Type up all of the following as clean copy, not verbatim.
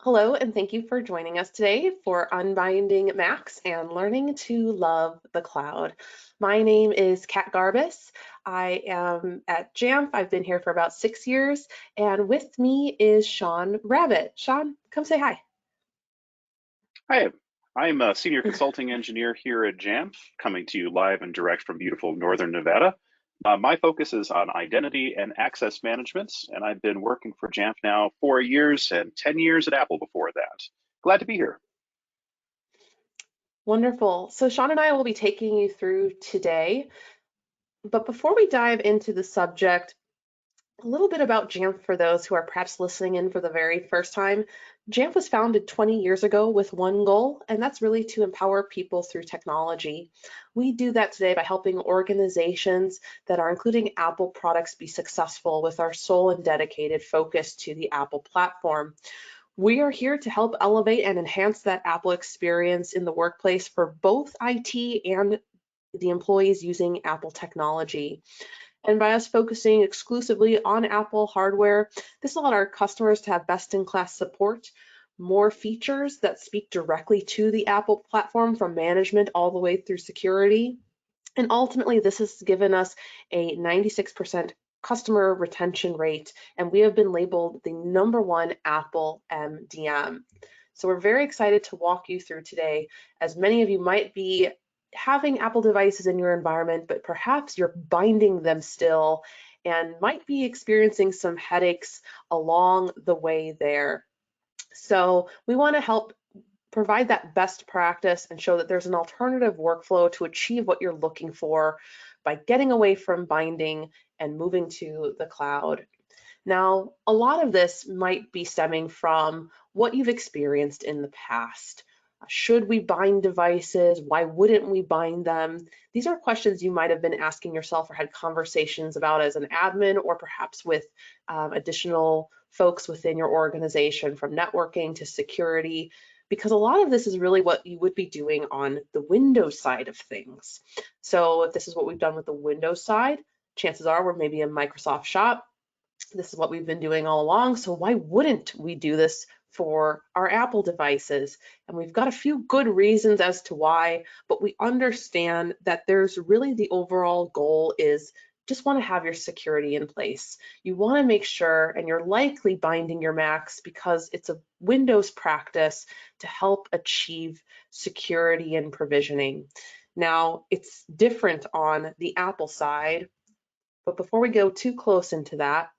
Hello, and thank you for joining us today for Unbinding Macs and Learning to Love the Cloud. My name is Kat Garbus. I am at Jamf. I've been here for about 6 years, and with me is Sean Rabbit. Sean, come say hi. Hi, I'm a senior consulting engineer here at Jamf, coming to you live and direct from beautiful Northern Nevada. My focus is on identity and access management, and I've been working for Jamf now 4 years and 10 years at Apple before that. Glad to be here. Wonderful. So Sean and I will be taking you through today, but before we dive into the subject, a little bit about Jamf for those who are perhaps listening in for the very first time. Jamf was founded 20 years ago with one goal, and that's really to empower people through technology. We do that today by helping organizations that are including Apple products be successful with our sole and dedicated focus to the Apple platform. We are here to help elevate and enhance that Apple experience in the workplace for both IT and the employees using Apple technology. And by us focusing exclusively on Apple hardware, this allowed our customers to have best-in-class support, more features that speak directly to the Apple platform from management all the way through security. And ultimately, this has given us a 96% customer retention rate, and we have been labeled the #1 Apple MDM. So we're very excited to walk you through today, as many of you might be having Apple devices in your environment, but perhaps you're binding them still and might be experiencing some headaches along the way there. So we want to help provide that best practice and show that there's an alternative workflow to achieve what you're looking for by getting away from binding and moving to the cloud. Now, a lot of this might be stemming from what you've experienced in the past. Should we bind devices? Why wouldn't we bind them? These are questions you might have been asking yourself or had conversations about as an admin or perhaps with additional folks within your organization, from networking to security, because a lot of this is really what you would be doing on the Windows side of things. So if this is what we've done with the Windows side, chances are we're maybe a Microsoft shop. This is what we've been doing all along, so why wouldn't we do this for our Apple devices? And we've got a few good reasons as to why, but we understand that there's really the overall goal is just want to have your security in place. You want to make sure, and you're likely binding your Macs because it's a Windows practice to help achieve security and provisioning. Now, it's different on the Apple side, but before we go too close into that,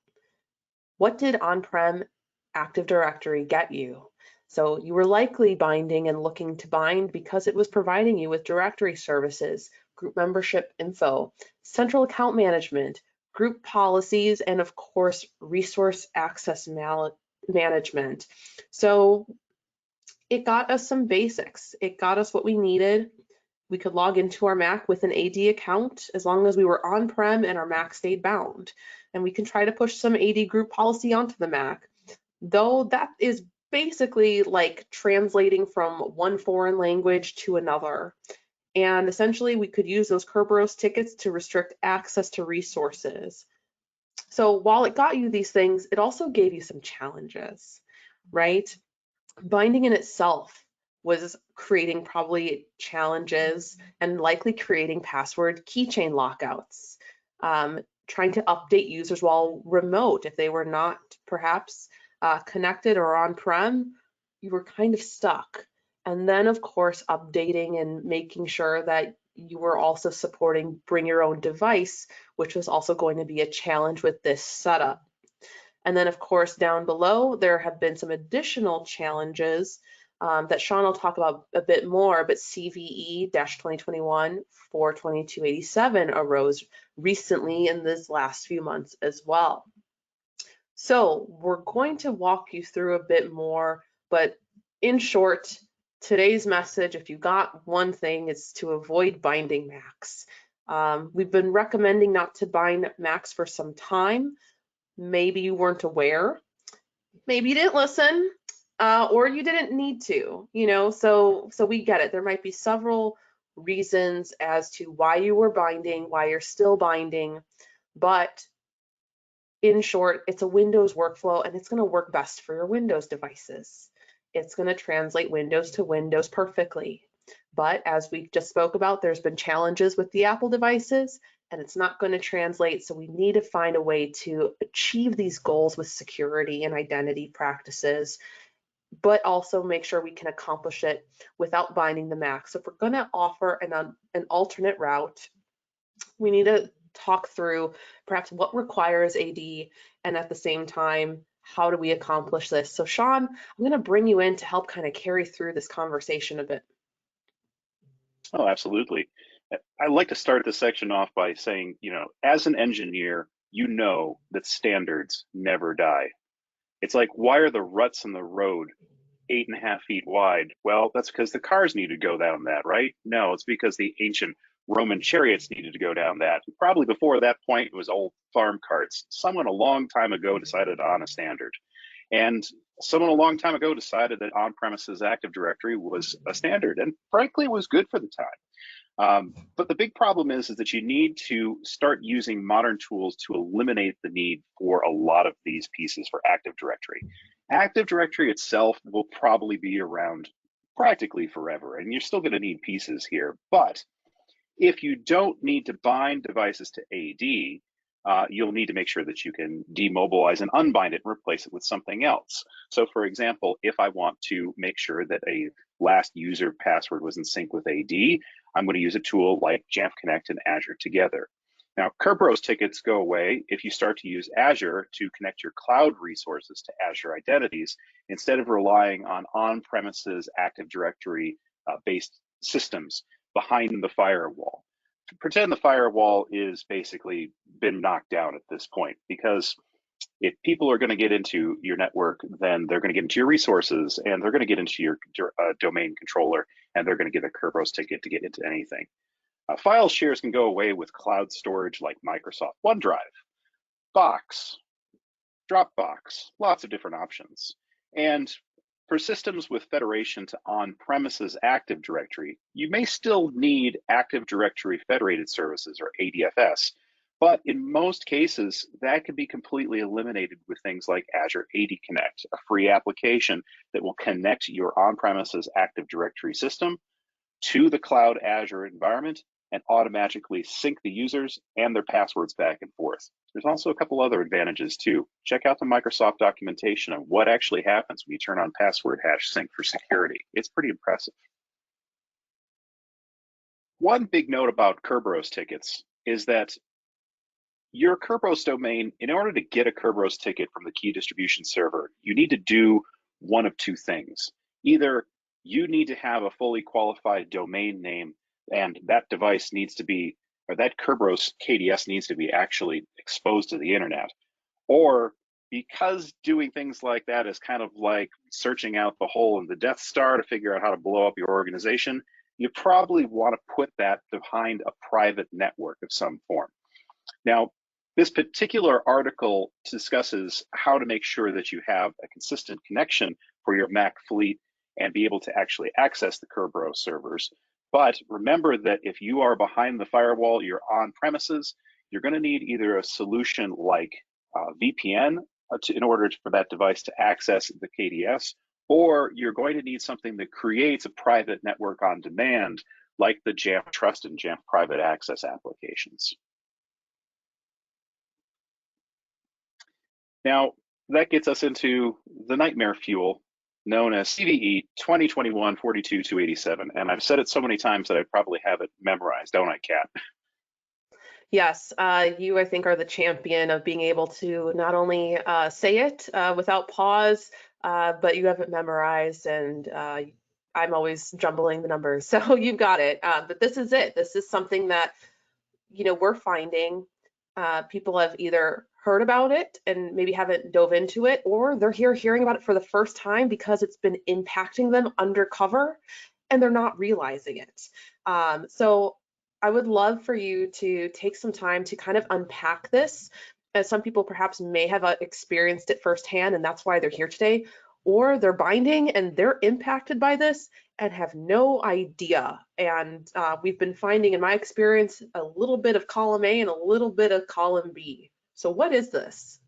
what did on-prem Active Directory get you? So you were likely binding and looking to bind because it was providing you with directory services, group membership info, central account management, group policies, and of course, resource access management. So it got us some basics. It got us what we needed. We could log into our Mac with an AD account as long as we were on-prem and our Mac stayed bound. And we can try to push some AD group policy onto the Mac, though that is basically like translating from one foreign language to another. And essentially, we could use those Kerberos tickets to restrict access to resources. So while it got you these things, it also gave you some challenges, right? Binding in itself was creating probably challenges and likely creating password keychain lockouts, trying to update users while remote. If they were not perhaps connected or on-prem, you were kind of stuck. And then, of course, updating and making sure that you were also supporting bring your own device, which was also going to be a challenge with this setup. And then, of course, down below, there have been some additional challenges that Sean will talk about a bit more, but CVE-2021-42287 arose recently in this last few months as well. So we're going to walk you through a bit more, but in short, today's message, if you got one thing, is to avoid binding Macs. We've been recommending not to bind Macs for some time. Maybe you weren't aware, maybe you didn't listen, or you didn't need to, so we get it. There might be several reasons as to why you were binding, why you're still binding, but in short, it's a Windows workflow and it's going to work best for your Windows devices. it's going to translate Windows to Windows perfectly. But as we just spoke about, there's been challenges with the Apple devices, and it's not going to translate. So we need to find a way to achieve these goals with security and identity practices, but also make sure we can accomplish it without binding the Mac. So if we're going to offer an alternate route, we need to talk through perhaps what requires AD, and at the same time, how do we accomplish this? So Sean, I'm going to bring you in to help kind of carry through this conversation a bit. Oh, absolutely. I'd like to start this section off by saying, as an engineer, you know that standards never die. It's like, why are the ruts in the road 8.5 feet wide? Well, that's because the cars need to go down that, right? No, it's because the ancient Roman chariots needed to go down that. Probably before that point, it was old farm carts. Someone a long time ago decided on a standard. And someone a long time ago decided that on-premises Active Directory was a standard, and frankly, was good for the time. But the big problem is that you need to start using modern tools to eliminate the need for a lot of these pieces for Active Directory. Active Directory itself will probably be around practically forever, and you're still going to need pieces here. But if you don't need to bind devices to AD, you'll need to make sure that you can demobilize and unbind it and replace it with something else. So for example, if I want to make sure that a last user password was in sync with AD, I'm going to use a tool like Jamf Connect and Azure together. Now, Kerberos tickets go away if you start to use Azure to connect your cloud resources to Azure identities instead of relying on on-premises Active Directory based systems behind the firewall. Pretend the firewall is basically been knocked down at this point, because if people are going to get into your network, then they're going to get into your resources, and they're going to get into your domain controller, and they're going to get a Kerberos ticket to get into anything. File shares can go away with cloud storage like Microsoft OneDrive, Box, Dropbox, lots of different options. And for systems with federation to on-premises Active Directory, you may still need Active Directory Federated Services, or ADFS, but in most cases, that can be completely eliminated with things like Azure AD Connect, a free application that will connect your on-premises Active Directory system to the cloud Azure environment and automatically sync the users and their passwords back and forth. There's also a couple other advantages too. Check out the Microsoft documentation on what actually happens when you turn on password hash sync for security. It's pretty impressive. One big note about Kerberos tickets is that your Kerberos domain, in order to get a Kerberos ticket from the key distribution server, you need to do one of two things. Either you need to have a fully qualified domain name, and that device needs to be, or that Kerberos KDS needs to be actually exposed to the internet. Or because doing things like that is kind of like searching out the hole in the Death Star to figure out how to blow up your organization, you probably want to put that behind a private network of some form. Now, this particular article discusses how to make sure that you have a consistent connection for your Mac fleet and be able to actually access the Kerberos servers. But remember that if you are behind the firewall, you're on premises, you're going to need either a solution like VPN in order for that device to access the KDS, or you're going to need something that creates a private network on demand, like the Jamf Trust and Jamf Private Access applications. Now, that gets us into the nightmare fuel known as CVE 2021-42-287. And I've said it so many times that I probably have it memorized, don't I, Kat? Yes, you, I think, are the champion of being able to not only say it without pause, but you have it memorized, and I'm always jumbling the numbers. So you've got it. But this is it. This is something that, we're finding people have either heard about it and maybe haven't dove into it, or they're hearing about it for the first time because it's been impacting them undercover and they're not realizing it. So I would love for you to take some time to kind of unpack this, as some people perhaps may have experienced it firsthand, and that's why they're here today, or they're binding and they're impacted by this and have no idea. And we've been finding, in my experience, a little bit of column A and a little bit of column B. So what is this?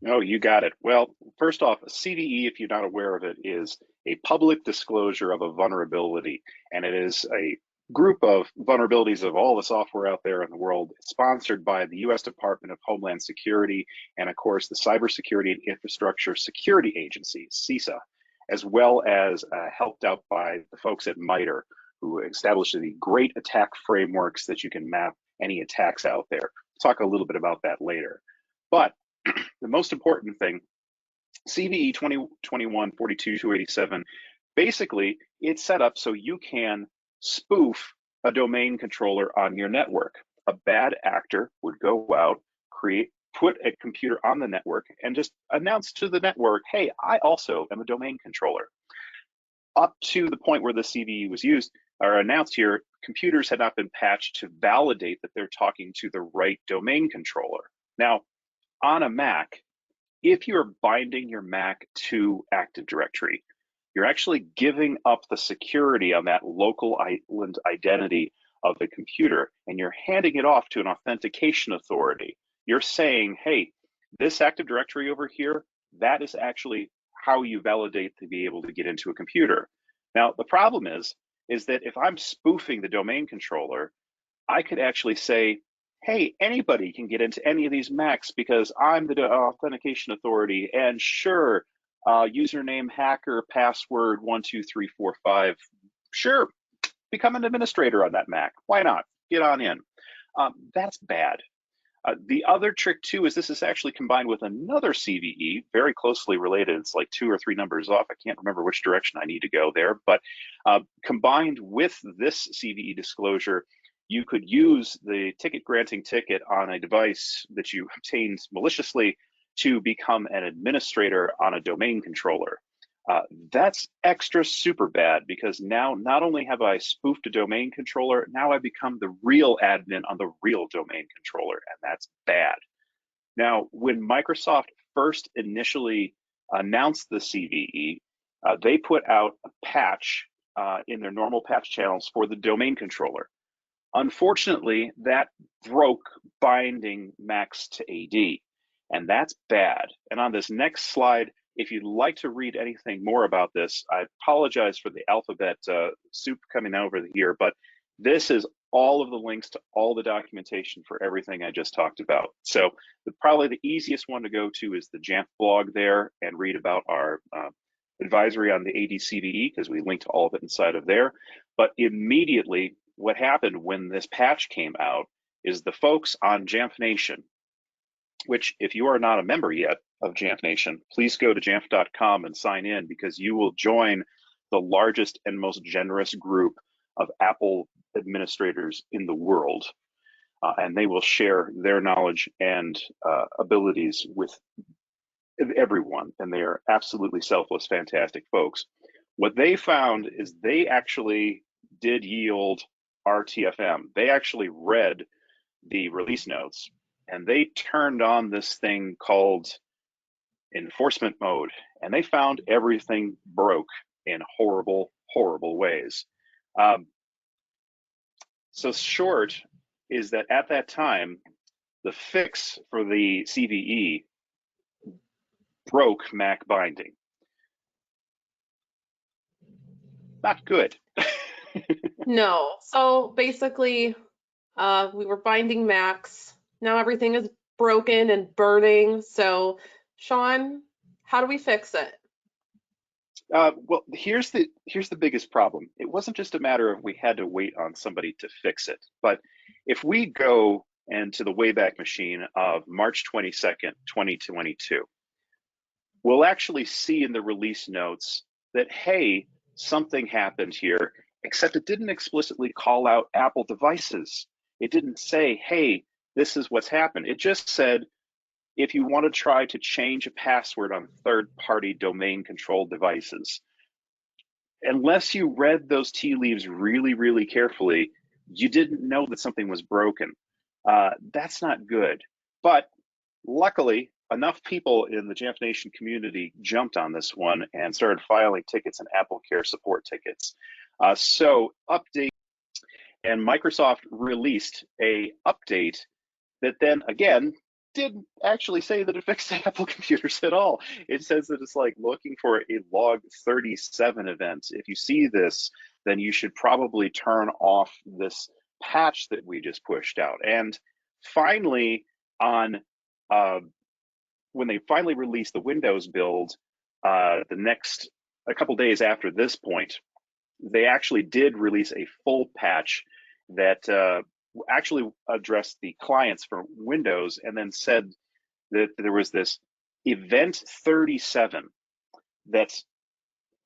Oh, you got it. Well, first off, a CVE, if you're not aware of it, is a public disclosure of a vulnerability, and it is a group of vulnerabilities of all the software out there in the world, sponsored by the U.S. Department of Homeland Security and, of course, the Cybersecurity and Infrastructure Security Agency, CISA, as well as helped out by the folks at MITRE, who established the great attack frameworks that you can map any attacks out there. We'll talk a little bit about that later. But the most important thing, CVE 2021-42-287, basically it's set up so you can spoof a domain controller on your network. A bad actor would go out, put a computer on the network and just announce to the network, hey, I also am a domain controller. Up to the point where the CVE was used or announced here, computers had not been patched to validate that they're talking to the right domain controller. Now, on a Mac, if you're binding your Mac to Active Directory, you're actually giving up the security on that local island identity of the computer, and you're handing it off to an authentication authority. You're saying, hey, this Active Directory over here, that is actually how you validate to be able to get into a computer. Now, the problem is that if I'm spoofing the domain controller, I could actually say, hey, anybody can get into any of these Macs because I'm the authentication authority, and sure, username hacker, password 12345. Sure, become an administrator on that Mac. Why not? Get on in. That's bad. The other trick too is this is actually combined with another CVE, very closely related. It's like 2 or 3 numbers off. I can't remember which direction I need to go there, but combined with this CVE disclosure, you could use the ticket granting ticket on a device that you obtained maliciously to become an administrator on a domain controller. That's extra super bad because now not only have I spoofed a domain controller, now I become the real admin on the real domain controller, and that's bad. Now, when Microsoft first initially announced the CVE, they put out a patch in their normal patch channels for the domain controller. Unfortunately, that broke binding Macs to AD, and that's bad. And on this next slide, if you'd like to read anything more about this, I apologize for the alphabet soup coming over here, but this is all of the links to all the documentation for everything I just talked about. So probably the easiest one to go to is the Jamf blog there and read about our advisory on the AD CVE, because we linked all of it inside of there. But immediately, what happened when this patch came out is the folks on Jamf Nation, which if you are not a member yet of Jamf Nation, please go to jamf.com and sign in, because you will join the largest and most generous group of Apple administrators in the world. And they will share their knowledge and abilities with everyone. And they are absolutely selfless, fantastic folks. What they found is they actually did yield RTFM. They actually read the release notes and they turned on this thing called enforcement mode, and they found everything broke in horrible, horrible ways. So short is that at that time, the fix for the CVE broke Mac binding. Not good. No. So basically, we were binding Macs. Now everything is broken and burning. So, Sean, how do we fix it? Well, here's the biggest problem. It wasn't just a matter of we had to wait on somebody to fix it, but if we go into the Wayback Machine of March 22nd, 2022, we'll actually see in the release notes that, hey, something happened here, except it didn't explicitly call out Apple devices. It didn't say, hey, this is what's happened. It just said, if you want to try to change a password on third-party domain-controlled devices, unless you read those tea leaves really, really carefully, you didn't know that something was broken. That's not good. But luckily, enough people in the Jamf Nation community jumped on this one and started filing tickets and Apple Care support tickets. So update, and Microsoft released a update that then again didn't actually say that it fixed Apple computers at all. It says that it's like looking for a log 37 event. If you see this, then you should probably turn off this patch that we just pushed out. And finally, on when they finally released the Windows build, a couple days after this point, they actually did release a full patch that actually addressed the clients for Windows, and then said that there was this event 37 that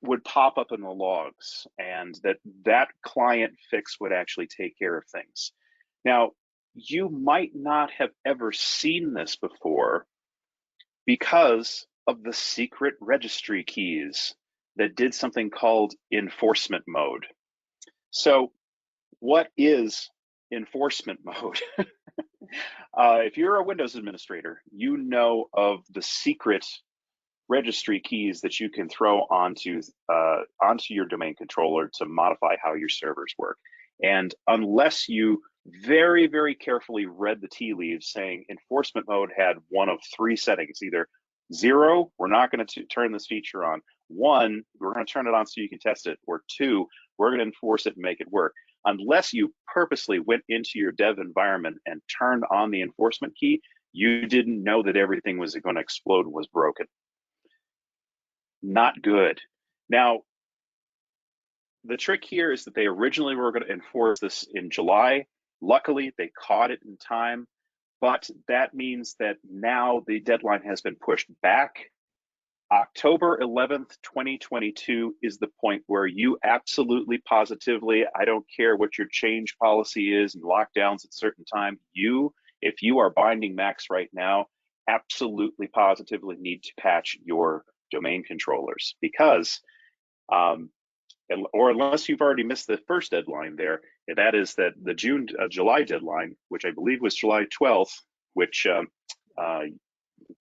would pop up in the logs, and that client fix would actually take care of things. Now, you might not have ever seen this before because of the secret registry keys that did something called enforcement mode. So, what is enforcement mode? If you're a Windows administrator, you know of the secret registry keys that you can throw onto your domain controller to modify how your servers work. And unless you very, very carefully read the tea leaves saying enforcement mode had one of three settings, either 0, we're not going to turn this feature on; 1, we're going to turn it on so you can test it; or 2, we're going to enforce it and make it work. Unless you purposely went into your dev environment and turned on the enforcement key, you didn't know that everything was going to explode and was broken. Not good. Now, the trick here is that they originally were going to enforce this in July. Luckily, they caught it in time, but that means that now the deadline has been pushed back. October 11th, 2022 is the point where you absolutely positively, I don't care what your change policy is and lockdowns at certain time, if you are binding Macs right now, absolutely positively need to patch your domain controllers, because or unless you've already missed the first deadline there, that is that the July deadline, which I believe was July 12th, which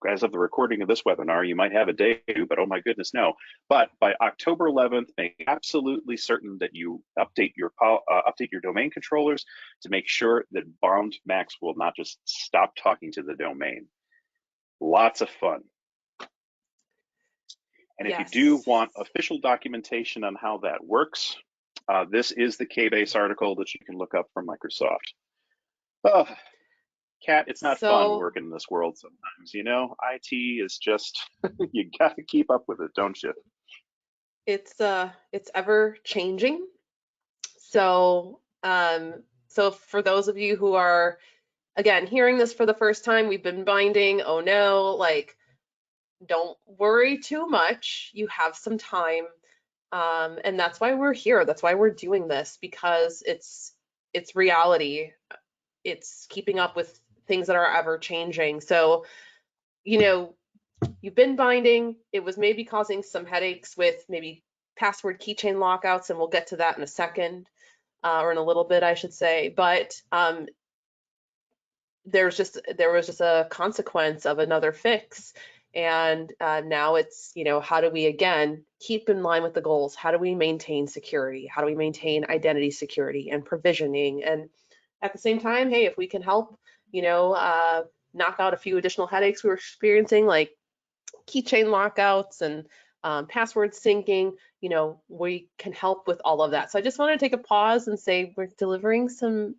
as of the recording of this webinar, you might have a day, but oh my goodness, no. But by October 11th, make absolutely certain that you update your domain controllers to make sure that bombed Macs will not just stop talking to the domain. Lots of fun. And if you do want official documentation on how that works, this is the KBase article that you can look up from Microsoft. Oh, Kat, it's not fun working in this world sometimes, you know? IT is just, you got to keep up with it, don't you? It's ever changing. So for those of you who are, again, hearing this for the first time, we've been binding, oh no, like, don't worry too much. You have some time. And that's why we're here. That's why we're doing this, because it's reality. It's keeping up with things that are ever changing. So, you know, you've been binding. It was maybe causing some headaches with maybe password keychain lockouts, and we'll get to that in a second, or in a little bit, I should say. But there was just a consequence of another fix. And now it's, how do we, again, keep in line with the goals? How do we maintain security? How do we maintain identity security and provisioning? And at the same time, hey, if we can help, knock out a few additional headaches we were experiencing, like keychain lockouts and password syncing, we can help with all of that. So I just wanted to take a pause and say we're delivering some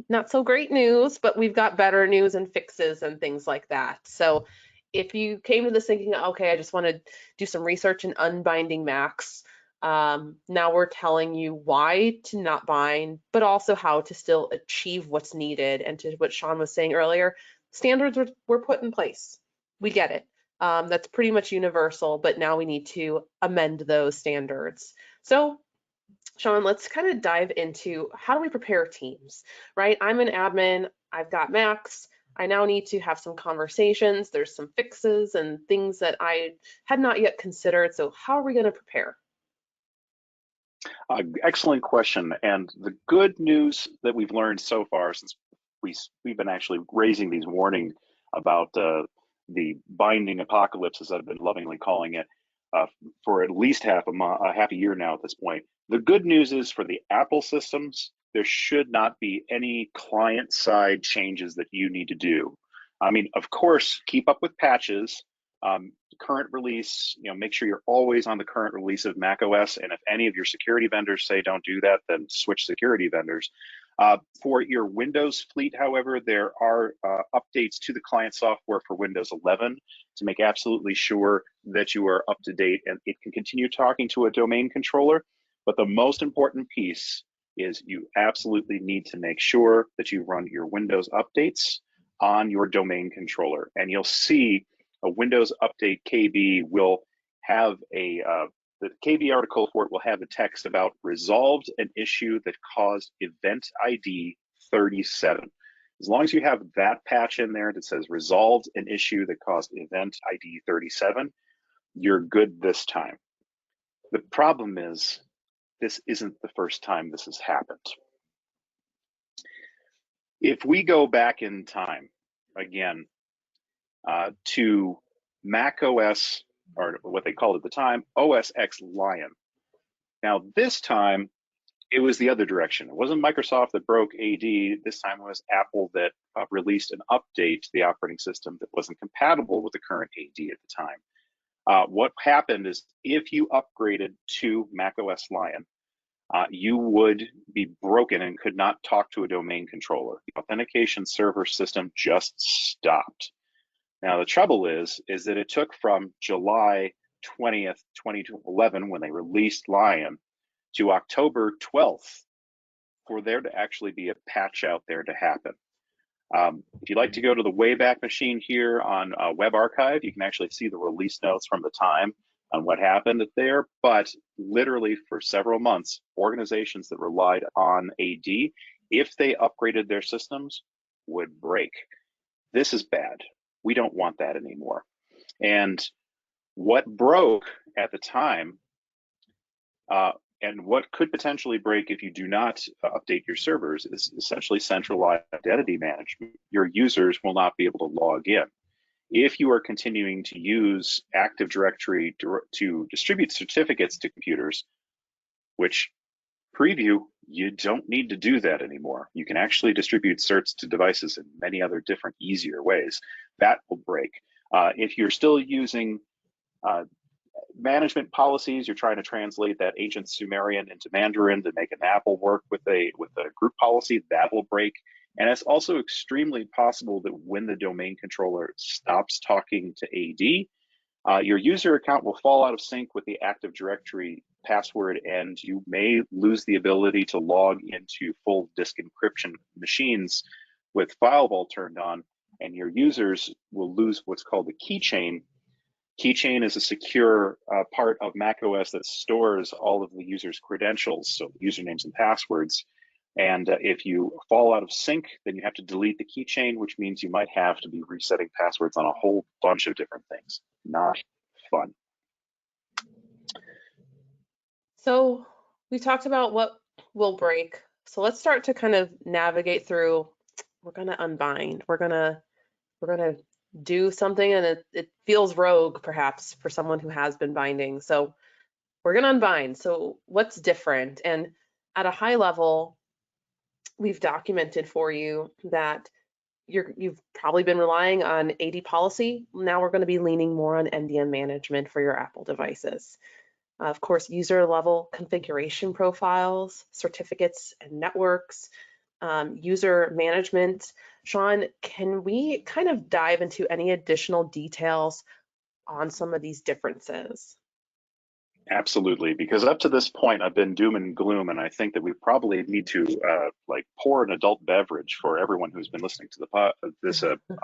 not so great news, but we've got better news and fixes and things like that. So if you came to this thinking, okay, I just want to do some research in unbinding Macs, now we're telling you why to not bind, but also how to still achieve what's needed. And to what Sean was saying earlier, standards were put in place. We get it. That's pretty much universal, but now we need to amend those standards. So Sean, let's kind of dive into how do we prepare teams, right? I'm an admin, I've got Macs, I now need to have some conversations, there's some fixes and things that I had not yet considered. So how are we going to prepare? Excellent question. And the good news that we've learned so far, since we've been actually raising these warning about the binding apocalypse, as I've been lovingly calling it, for at least half a year now at this point. The good news is for the Apple systems, there should not be any client-side changes that you need to do. I mean, of course, keep up with patches. Current release, make sure you're always on the current release of macOS. And if any of your security vendors say don't do that, then switch security vendors. For your Windows fleet, however, there are updates to the client software for Windows 11 to make absolutely sure that you are up to date and it can continue talking to a domain controller. But the most important piece is you absolutely need to make sure that you run your Windows updates on your domain controller. And you'll see a Windows Update KB will have the KB article for it will have the text about resolved an issue that caused event ID 37. As long as you have that patch in there that says resolved an issue that caused event ID 37, you're good this time. The problem is this isn't the first time this has happened. If we go back in time, again, to macOS, or what they called at the time, OS X Lion. Now, this time, it was the other direction. It wasn't Microsoft that broke AD. This time it was Apple that released an update to the operating system that wasn't compatible with the current AD at the time. What happened is if you upgraded to macOS Lion, you would be broken and could not talk to a domain controller. The authentication server system just stopped. Now, the trouble is that it took from July 20th, 2011, when they released Lion, to October 12th for there to actually be a patch out there to happen. If you'd like to go to the Wayback Machine here on Web Archive, you can actually see the release notes from the time on what happened there. But literally for several months, organizations that relied on AD, if they upgraded their systems, would break. This is bad. We don't want that anymore. And what broke at the time, and what could potentially break if you do not update your servers, is essentially centralized identity management. Your users will not be able to log in. If you are continuing to use Active Directory to distribute certificates to computers, which preview, you don't need to do that anymore. You can actually distribute certs to devices in many other different, easier ways. That will break. If you're still using management policies, you're trying to translate that ancient Sumerian into Mandarin to make an Apple work with a group policy, that will break. And it's also extremely possible that when the domain controller stops talking to AD, your user account will fall out of sync with the Active Directory password, and you may lose the ability to log into full disk encryption machines with file vault turned on, and your users will lose what's called the keychain. Keychain is a secure part of macOS that stores all of the user's credentials, so usernames and passwords. And if you fall out of sync, then you have to delete the keychain, which means you might have to be resetting passwords on a whole bunch of different things. Not fun. So we talked about what will break. So let's start to kind of navigate through. We're gonna unbind. We're gonna do something, and it feels rogue perhaps for someone who has been binding. So we're gonna unbind. So what's different? And at a high level, we've documented for you that you've probably been relying on AD policy. Now we're going to be leaning more on MDM management for your Apple devices. Of course, user level configuration profiles, certificates and networks, user management. Sean, can we kind of dive into any additional details on some of these differences? Absolutely, because up to this point, I've been doom and gloom, and I think that we probably need to like pour an adult beverage for everyone who's been listening to this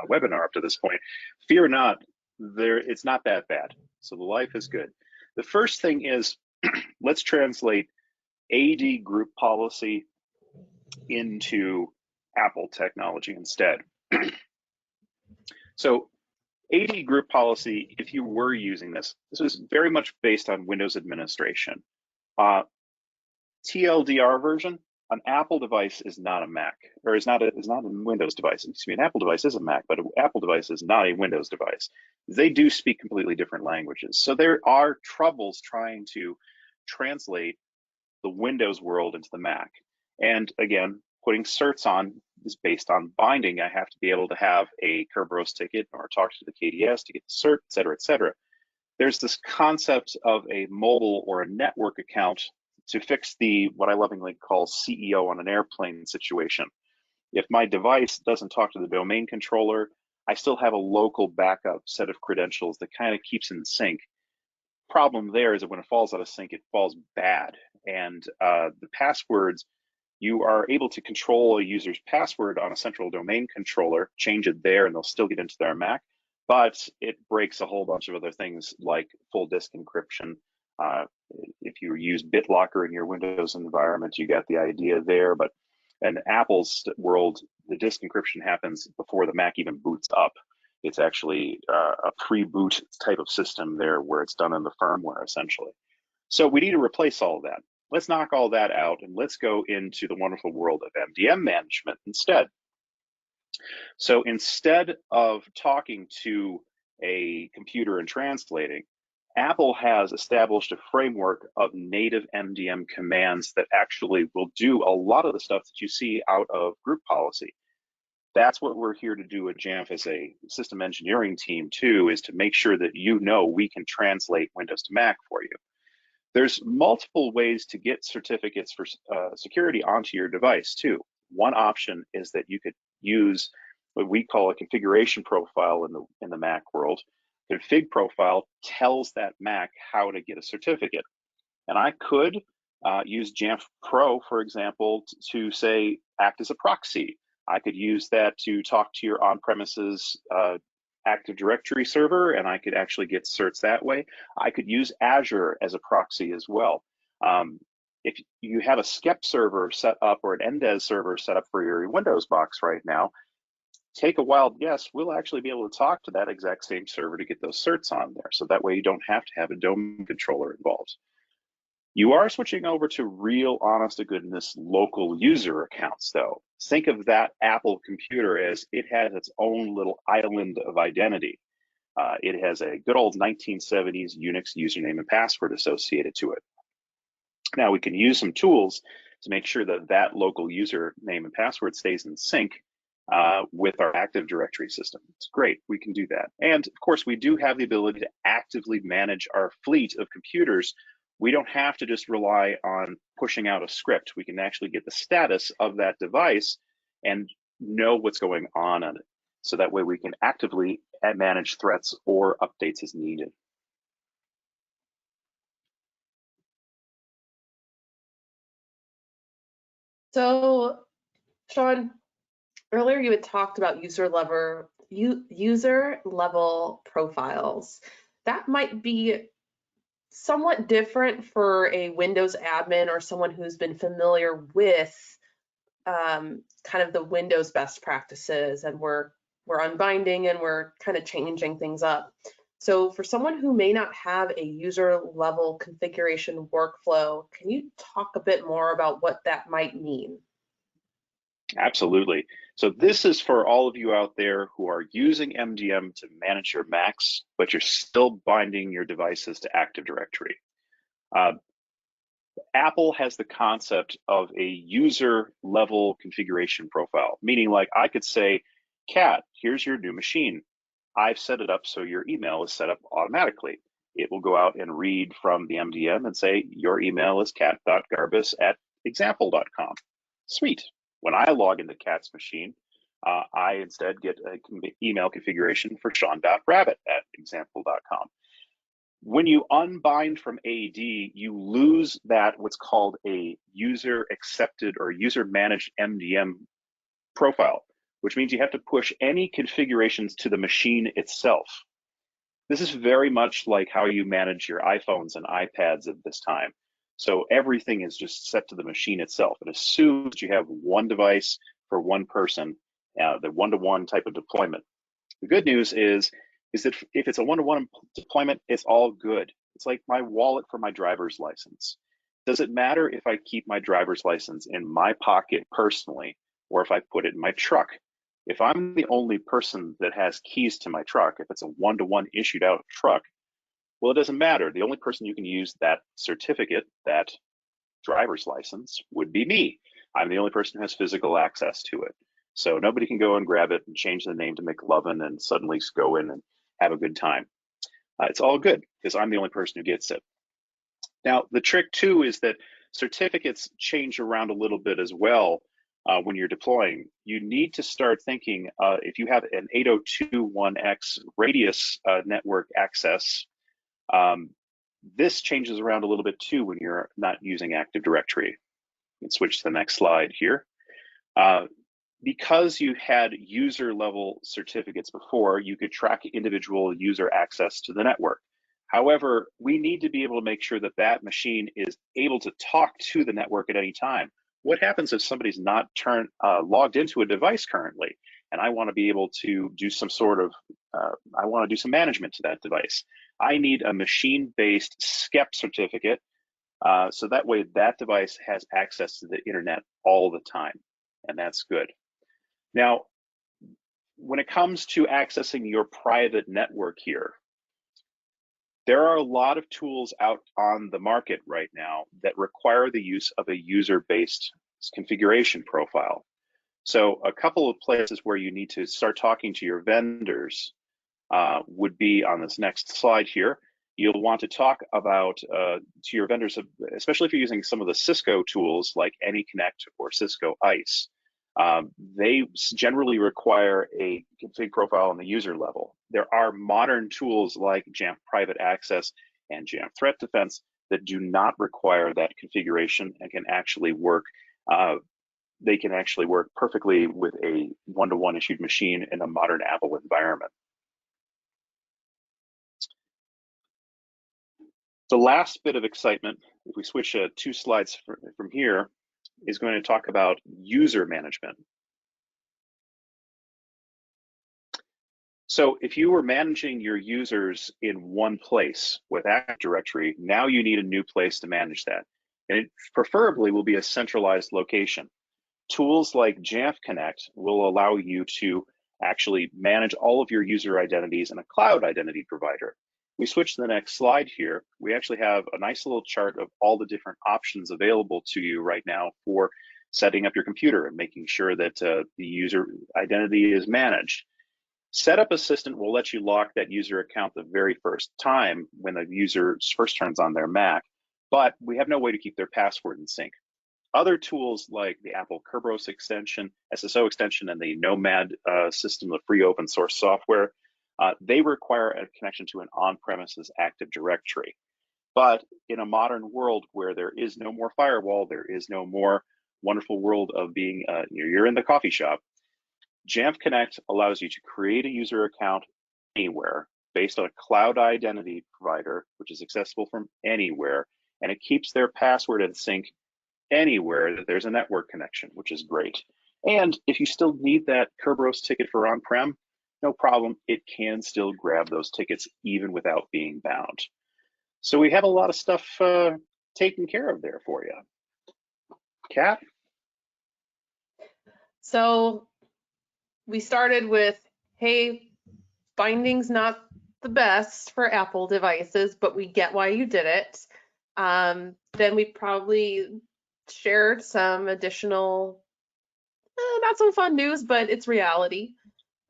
webinar up to this point. Fear not, it's not that bad. So the life is good. The first thing is, let's translate AD group policy into Apple technology instead. So AD group policy, if you were using this is very much based on Windows administration. TLDR version, an Apple device is not a Mac, or is not a Windows device. Excuse me, an Apple device is a Mac, but an Apple device is not a Windows device. They do speak completely different languages. So there are troubles trying to translate the Windows world into the Mac. And again, putting certs on is based on binding. I have to be able to have a Kerberos ticket or talk to the KDS to get the cert, et cetera, et cetera. There's this concept of a mobile or a network account to fix the, what I lovingly call CEO on an airplane situation. If my device doesn't talk to the domain controller, I still have a local backup set of credentials that kind of keeps in sync. Problem there is that when it falls out of sync, it falls bad. And the passwords, you are able to control a user's password on a central domain controller, change it there, and they'll still get into their Mac. But it breaks a whole bunch of other things like full disk encryption. If you use BitLocker in your Windows environment, you got the idea there. But in Apple's world, the disk encryption happens before the Mac even boots up. It's actually a pre-boot type of system there where it's done in the firmware, essentially. So we need to replace all of that. Let's knock all that out and let's go into the wonderful world of MDM management instead. So instead of talking to a computer and translating, Apple has established a framework of native MDM commands that actually will do a lot of the stuff that you see out of group policy. That's what we're here to do at Jamf as a system engineering team too, is to make sure that you know we can translate Windows to Mac for you. There's multiple ways to get certificates for security onto your device too. One option is that you could use what we call a configuration profile in the Mac world. Config profile tells that Mac how to get a certificate. And I could use Jamf Pro, for example, to say act as a proxy. I could use that to talk to your on-premises Active Directory server, and I could actually get certs that way. I could use Azure as a proxy as well. If you have a SCEP server set up or an NDES server set up for your Windows box right now, take a wild guess, we'll actually be able to talk to that exact same server to get those certs on there. So that way you don't have to have a domain controller involved. You are switching over to real, honest to goodness local user accounts though. Think of that Apple computer as it has its own little island of identity. It has a good old 1970s Unix username and password associated to it. Now we can use some tools to make sure that that local username and password stays in sync with our Active Directory system. It's great, we can do that. And of course, we do have the ability to actively manage our fleet of computers. We don't have to just rely on pushing out a script. We can actually get the status of that device and know what's going on it. So that way we can actively manage threats or updates as needed. So, Sean, earlier you had talked about user level profiles. That might be somewhat different for a Windows admin or someone who's been familiar with kind of the Windows best practices, and we're unbinding and we're kind of changing things up. So for someone who may not have a user level configuration workflow, can you talk a bit more about what that might mean? Absolutely. So this is for all of you out there who are using MDM to manage your Macs, but you're still binding your devices to Active Directory. Apple has the concept of a user level configuration profile, meaning like I could say, Kat, here's your new machine. I've set it up so your email is set up automatically. It will go out and read from the MDM and say, your email is kat.garbus@example.com. Sweet. When I log into Kat's machine, I instead get an email configuration for sean.rabbit@example.com. When you unbind from AD, you lose that what's called a user accepted or user managed MDM profile, which means you have to push any configurations to the machine itself. This is very much like how you manage your iPhones and iPads at this time. So everything is just set to the machine itself. It assumes you have one device for one person, the one-to-one type of deployment. The good news is that if it's a one-to-one deployment, it's all good. It's like my wallet for my driver's license. Does it matter if I keep my driver's license in my pocket personally, or if I put it in my truck? If I'm the only person that has keys to my truck, if it's a one-to-one issued out truck, well, it doesn't matter. The only person you can use that certificate, that driver's license, would be me. I'm the only person who has physical access to it. So nobody can go and grab it and change the name to McLovin and suddenly go in and have a good time. It's all good because I'm the only person who gets it. Now, the trick too is that certificates change around a little bit as well when you're deploying. You need to start thinking, if you have an 802.1x radius network access, this changes around a little bit too when you're not using Active Directory. You can switch to the next slide here. Because you had user level certificates before, you could track individual user access to the network. However, we need to be able to make sure that that machine is able to talk to the network at any time. What happens if somebody's not logged into a device currently, and I want to be able to do some sort of, I want to do some management to that device? I need a machine-based SCEP certificate, so that way that device has access to the internet all the time, and that's good. Now, when it comes to accessing your private network here, there are a lot of tools out on the market right now that require the use of a user-based configuration profile. So a couple of places where you need to start talking to your vendors would be on this next slide here. You'll want to talk about to your vendors, especially if you're using some of the Cisco tools like AnyConnect or Cisco ICE. They generally require a config profile on the user level. There are modern tools like Jamf Private Access and Jamf Threat Defense that do not require that configuration and can actually work. They can actually work perfectly with a one-to-one issued machine in a modern Apple environment. The last bit of excitement, if we switch 2 slides from here, is going to talk about user management. So if you were managing your users in one place with Active Directory, now you need a new place to manage that. And it preferably will be a centralized location. Tools like Jamf Connect will allow you to actually manage all of your user identities in a cloud identity provider. We switch to the next slide here. We actually have a nice little chart of all the different options available to you right now for setting up your computer and making sure that the user identity is managed. Setup Assistant will let you lock that user account the very first time when the user first turns on their Mac, but we have no way to keep their password in sync. Other tools like the Apple Kerberos extension, SSO extension, and the Nomad system of free open source software, they require a connection to an on-premises Active Directory. But in a modern world where there is no more firewall, there is no more wonderful world of being, you're in the coffee shop, Jamf Connect allows you to create a user account anywhere based on a cloud identity provider, which is accessible from anywhere, and it keeps their password in sync anywhere that there's a network connection, which is great. And if you still need that Kerberos ticket for on-prem, no problem, it can still grab those tickets even without being bound. So we have a lot of stuff taken care of there for you. Kat? So we started with, hey, binding's not the best for Apple devices, but we get why you did it. Then we probably shared some additional, not so fun news, but it's reality.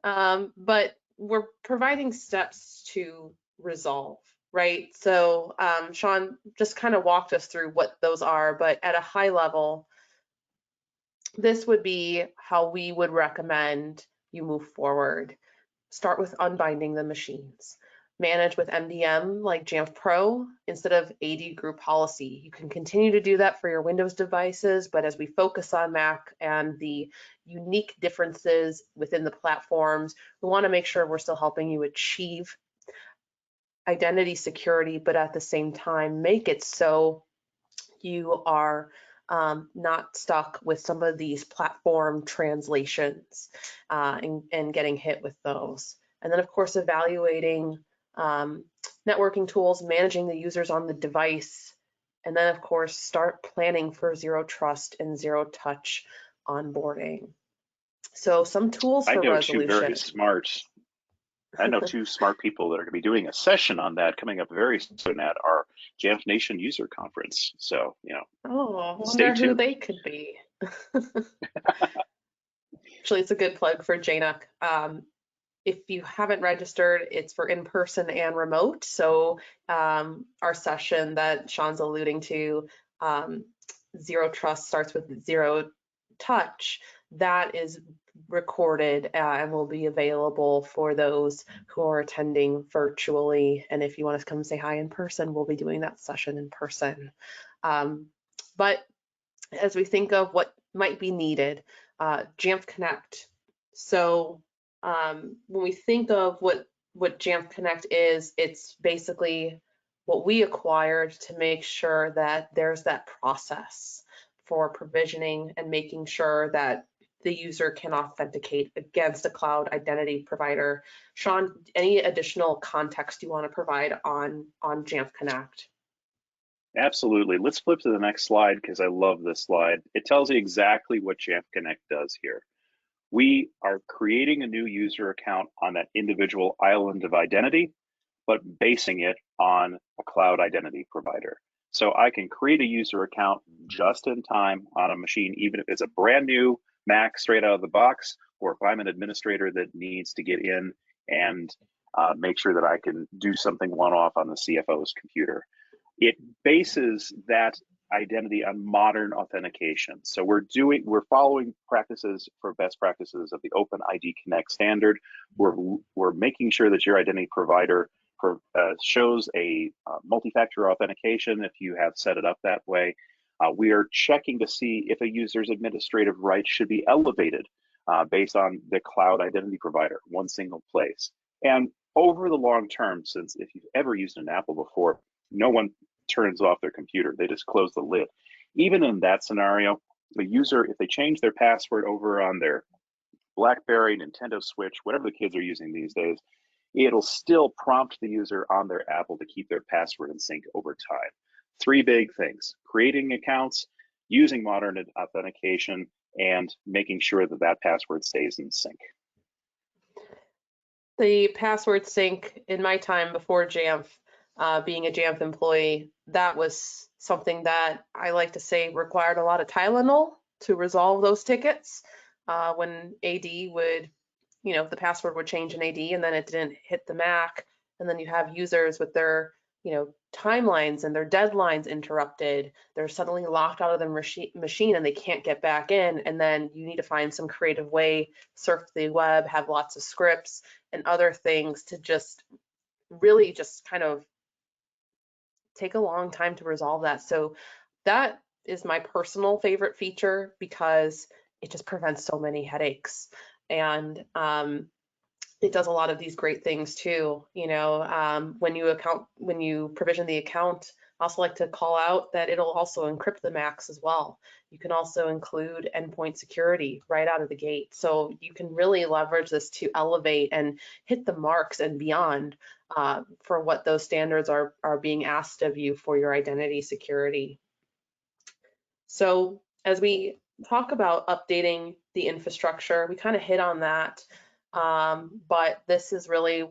But we're providing steps to resolve, right? So Sean just kind of walked us through what those are, but at a high level, this would be how we would recommend you move forward. Start with unbinding the machines. Manage with MDM like Jamf Pro instead of AD group policy. You can continue to do that for your Windows devices, but as we focus on Mac and the unique differences within the platforms, we want to make sure we're still helping you achieve identity security, but at the same time, make it so you are not stuck with some of these platform translations and getting hit with those. And then, of course, evaluating networking tools, managing the users on the device, and then, of course, start planning for zero trust and zero touch onboarding. So some tools for resolution. I know two smart people that are going to be doing a session on that coming up very soon at our Jamf Nation user conference. So, Oh, I wonder who they could be. Actually, it's a good plug for JNUC. If you haven't registered, it's for in-person and remote. So our session that Sean's alluding to, Zero Trust starts with zero touch, that is recorded and will be available for those who are attending virtually. And if you want to come say hi in person, we'll be doing that session in person. But as we think of what might be needed, Jamf Connect. So when we think of what Jamf Connect is, it's basically what we acquired to make sure that there's that process for provisioning and making sure that the user can authenticate against a cloud identity provider. Sean, any additional context you want to provide on Jamf Connect? Absolutely. Let's flip to the next slide because I love this slide. It tells you exactly what Jamf Connect does here. We are creating a new user account on that individual island of identity, but basing it on a cloud identity provider. So I can create a user account just in time on a machine, even if it's a brand new Mac straight out of the box, or if I'm an administrator that needs to get in and make sure that I can do something one-off on the CFO's computer. It bases that identity on modern authentication. So we're following practices for best practices of the Open ID Connect standard. We're making sure that your identity provider shows a multi-factor authentication if you have set it up that way. We are checking to see if a user's administrative rights should be elevated based on the cloud identity provider, one single place. And over the long term, since if you've ever used an Apple before, no one turns off their computer, they just close the lid. Even in that scenario, the user, if they change their password over on their BlackBerry, Nintendo Switch, whatever the kids are using these days, it'll still prompt the user on their Apple to keep their password in sync over time. Three big things: creating accounts, using modern authentication, and making sure that that password stays in sync. The password sync in my time before Jamf, being a Jamf employee, that was something that I like to say required a lot of Tylenol to resolve those tickets. When AD would, the password would change in AD and then it didn't hit the Mac, and then you have users with their, timelines and their deadlines interrupted. They're suddenly locked out of the machine and they can't get back in. And then you need to find some creative way, surf the web, have lots of scripts and other things to just really just kind of take a long time to resolve that. So that is my personal favorite feature because it just prevents so many headaches. And it does a lot of these great things too. When you provision the account, I also like to call out that it'll also encrypt the Macs as well. You can also include endpoint security right out of the gate. So you can really leverage this to elevate and hit the marks and beyond for what those standards are being asked of you for your identity security. So as we talk about updating the infrastructure, we kind of hit on that. But this is really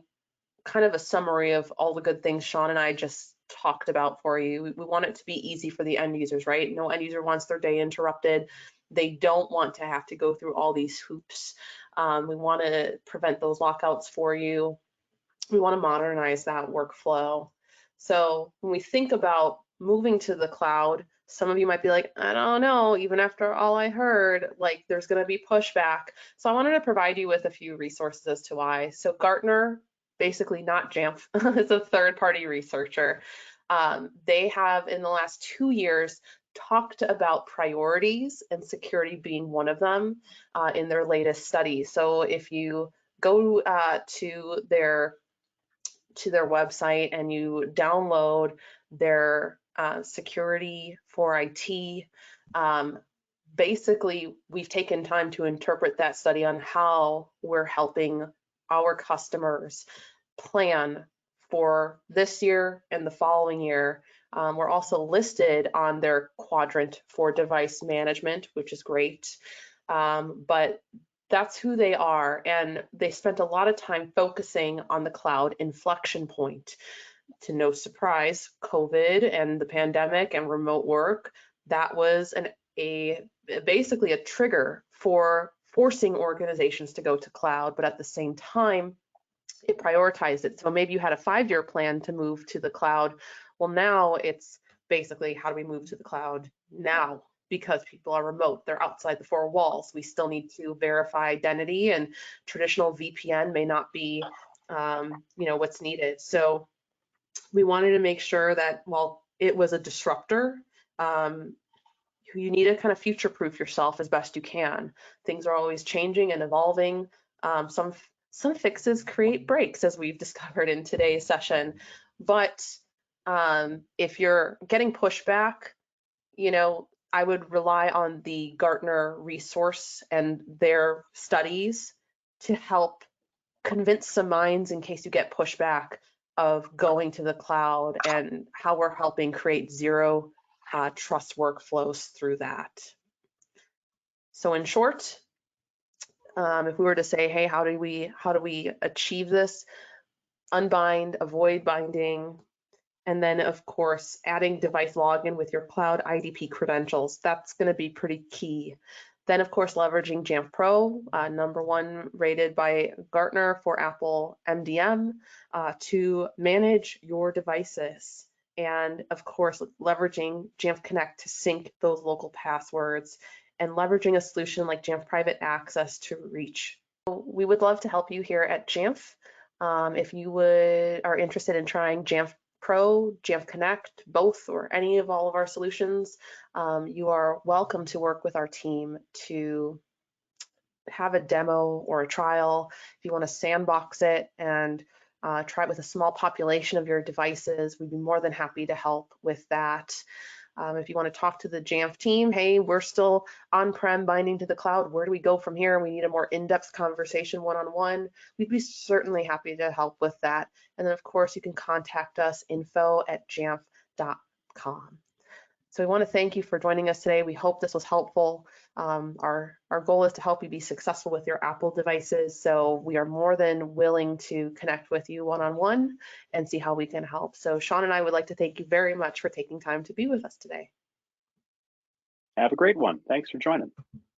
kind of a summary of all the good things Sean and I just talked about for you. We want it to be easy for the end users, right? No end user wants their day interrupted. They don't want to have to go through all these hoops. We want to prevent those lockouts for you. We want to modernize that workflow. So when we think about moving to the cloud, some of you might be like, I don't know, even after all I heard, like there's going to be pushback. So I wanted to provide you with a few resources as to why. So Gartner, basically not Jamf, is a third-party researcher. They have in the last 2 years talked about priorities and security being one of them in their latest study. So if you go to their website and you download their security for IT. Basically, we've taken time to interpret that study on how we're helping our customers plan for this year and the following year. We're also listed on their quadrant for device management, which is great. But that's who they are, and they spent a lot of time focusing on the cloud inflection point. To no surprise, COVID and the pandemic and remote work, that was basically a trigger for forcing organizations to go to cloud, but at the same time, it prioritized it. So maybe you had a 5-year plan to move to the cloud. Well, now it's basically, how do we move to the cloud now? Because people are remote, they're outside the 4 walls. We still need to verify identity, and traditional VPN may not be, what's needed. So we wanted to make sure that while it was a disruptor, you need to kind of future-proof yourself as best you can. Things are always changing and evolving. Some fixes create breaks, as we've discovered in today's session. But if you're getting pushback, I would rely on the Gartner resource and their studies to help convince some minds in case you get pushback of going to the cloud, and how we're helping create zero trust workflows through that. So in short, if we were to say, hey, how do we achieve this? Unbind, avoid binding, and then of course adding device login with your cloud IDP credentials. That's going to be pretty key. Then of course leveraging Jamf Pro, #1 rated by Gartner for Apple MDM, to manage your devices. And of course leveraging Jamf Connect to sync those local passwords, and leveraging a solution like Jamf Private Access to reach. So we would love to help you here at Jamf. If you are interested in trying Jamf Pro, Jamf Connect, both, or any of all of our solutions, you are welcome to work with our team to have a demo or a trial. If you want to sandbox it and try it with a small population of your devices, we'd be more than happy to help with that. If you want to talk to the Jamf team, hey, we're still on-prem binding to the cloud. Where do we go from here? We need a more in-depth conversation one-on-one. We'd be certainly happy to help with that. And then, of course, you can contact us, info@jamf.com. So we want to thank you for joining us today. We hope this was helpful. Our goal is to help you be successful with your Apple devices. So we are more than willing to connect with you one-on-one and see how we can help. So Sean and I would like to thank you very much for taking time to be with us today. Have a great one. Thanks for joining.